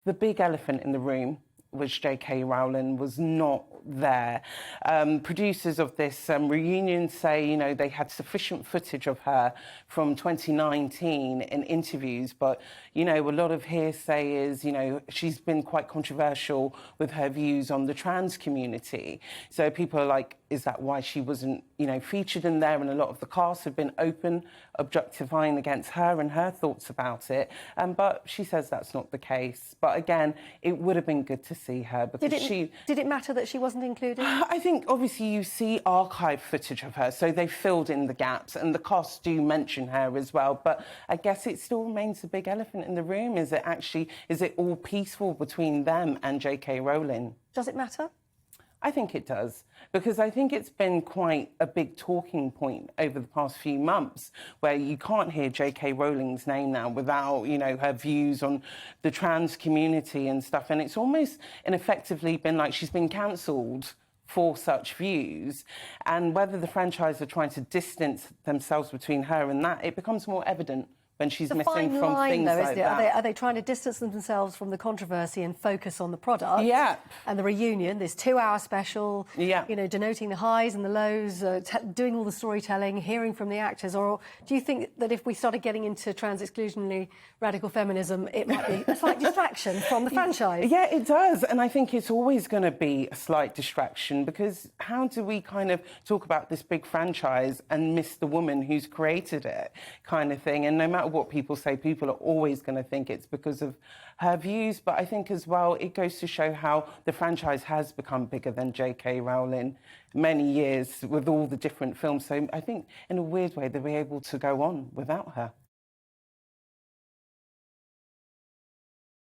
The big elephant in the room was JK Rowling was not there. Producers of this reunion say, you know, they had sufficient footage of her from 2019 in interviews, but, you know, a lot of hearsay is, you know, she's been quite controversial with her views on the trans community. So people are like, is that why she wasn't, you know, featured in there? And a lot of the cast have been open, objectifying against her and her thoughts about it. But she says that's not the case. But again, it would have been good to see her because Did it matter that she wasn't included? I think obviously you see archive footage of her, so they filled in the gaps, and the cast do mention her as well. But I guess it still remains the big elephant in the room. Is it all peaceful between them and JK Rowling? Does it matter? I think it does, because I think it's been quite a big talking point over the past few months where you can't hear JK Rowling's name now without, you know, her views on the trans community and stuff. And it's almost ineffectively been like she's been cancelled for such views. And whether the franchise are trying to distance themselves between her and that, it becomes more evident when she's missing from things like that. Are they trying to distance themselves from the controversy and focus on the product? Yeah. And the reunion, this 2-hour special, yeah, you know, denoting the highs and the lows, doing all the storytelling, hearing from the actors? Or do you think that if we started getting into trans-exclusionary radical feminism, it might be a slight distraction from the franchise? Yeah, it does. And I think it's always going to be a slight distraction, because how do we kind of talk about this big franchise and miss the woman who's created it, kind of thing? And no matter what people say, people are always going to think it's because of her views. But I think as well, it goes to show how the franchise has become bigger than JK Rowling many years with all the different films. So I think in a weird way, they'll be able to go on without her.